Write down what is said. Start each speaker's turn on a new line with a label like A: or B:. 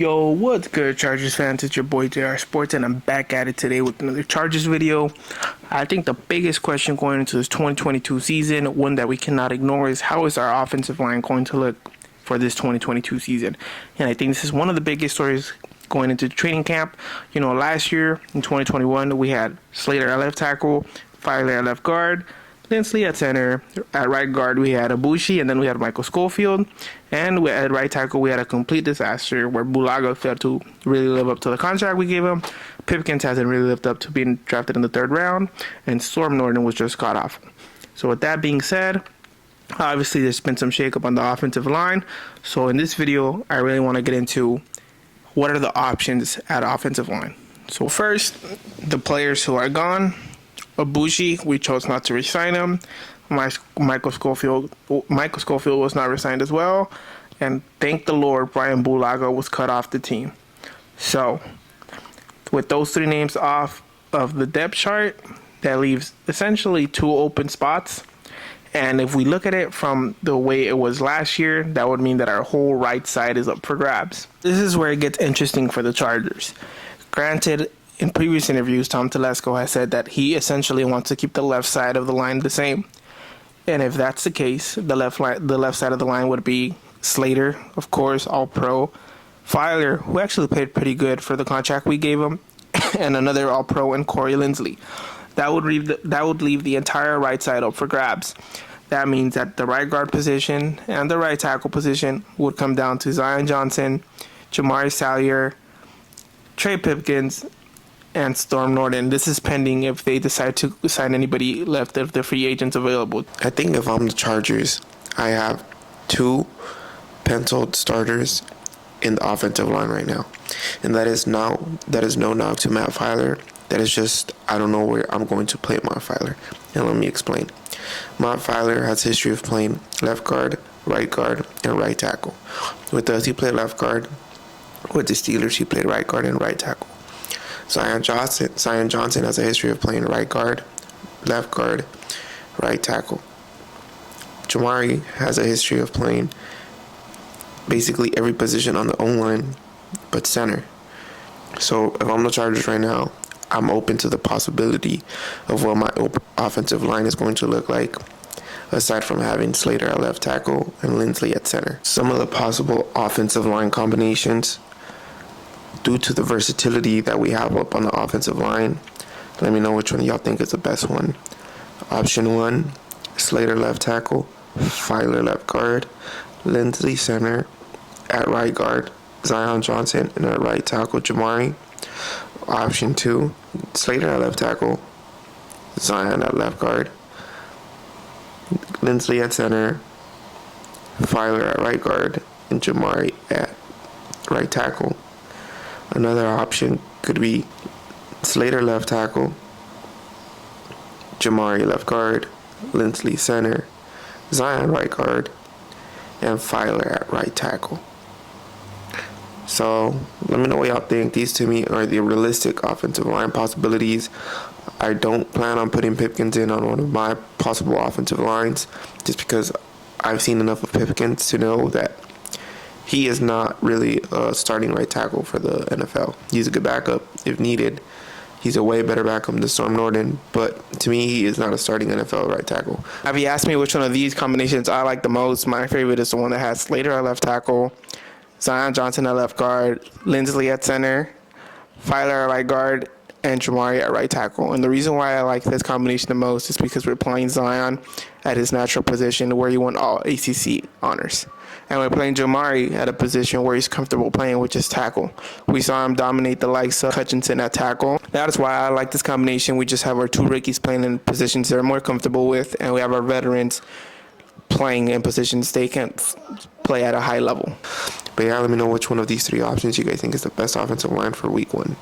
A: Yo, what's good, Chargers fans? It's your boy JR Sports, and I'm back at it today with another Chargers video. I think the biggest question going into this 2022 season, one that we cannot ignore, is how is our offensive line going to look for this 2022 season? And I think this is one of the biggest stories going into training camp. You know, last year in 2021, we had Slater at left tackle, Filer at left guard, Linsley at center. At right guard, we had Ibushi, and then we had Michael Schofield. And at right tackle, we had a complete disaster where Bulaga failed to really live up to the contract we gave him. Pipkins hasn't really lived up to being drafted in the third round. And Storm Norton was just cut off. So with that being said, obviously there's been some shakeup on the offensive line. So in this video, I really want to get into what are the options at offensive line. So first, the players who are gone. Ibushi, we chose not to resign him. Michael Schofield was not resigned as well. And thank the Lord, Brian Bulaga was cut off the team. So, with those three names off of the depth chart, that leaves essentially two open spots. And if we look at it from the way it was last year, that would mean that our whole right side is up for grabs. This is where it gets interesting for the Chargers. Granted, in previous interviews, Tom Telesco has said that he essentially wants to keep the left side of the line the same. And if that's the case, the left side of the line would be Slater, of course, All-Pro, Filer, who actually played pretty good for the contract we gave him, and another All-Pro, and Corey Linsley. That would leave the entire right side up for grabs. That means that the right guard position and the right tackle position would come down to Zion Johnson, Jamari Salyer, Trey Pipkins, and Storm Norton. This is pending if they decide to sign anybody left of the free agents available.
B: I think if I'm the Chargers, I have two penciled starters in the offensive line right now. And that is no knock to Matt Filer. That is just, I don't know where I'm going to play Matt Filer. And let me explain. Matt Filer has a history of playing left guard, and right tackle. With us, he played left guard. With the Steelers, he played right guard and right tackle. Zion Johnson has a history of playing right guard, left guard, right tackle. Jamari has a history of playing basically every position on the O-line but center. So if I'm the Chargers right now, I'm open to the possibility of what my offensive line is going to look like, aside from having Slater at left tackle and Linsley at center. Some of the possible offensive line combinations, due to the versatility that we have up on the offensive line, let me know which one y'all think is the best one. Option 1, Slater left tackle, Filer left guard, Linsley center, at right guard, Zion Johnson, and at right tackle, Jamari. Option 2, Slater at left tackle, Zion at left guard, Linsley at center, Filer at right guard, and Jamari at right tackle. Another option could be Slater left tackle, Jamari left guard, Linsley center, Zion right guard, and Filer at right tackle. So let me know what y'all think. These to me are the realistic offensive line possibilities. I don't plan on putting Pipkins in on one of my possible offensive lines, just because I've seen enough of Pipkins to know that he is not really a starting right tackle for the NFL. He's a good backup if needed. He's a way better backup than Storm Norton, but to me, he is not a starting NFL right tackle.
A: If you ask me which one of these combinations I like the most, my favorite is the one that has Slater at left tackle, Zion Johnson at left guard, Linsley at center, Filer at right guard, and Jamari at right tackle. And the reason why I like this combination the most is because we're playing Zion at his natural position where he won all ACC honors. And we're playing Jamari at a position where he's comfortable playing, which is tackle. We saw him dominate the likes of Hutchinson at tackle. That is why I like this combination. We just have our two rookies playing in positions they're more comfortable with, and we have our veterans playing in positions they can play at a high level.
B: But yeah, let me know which one of these three options you guys think is the best offensive line for week 1.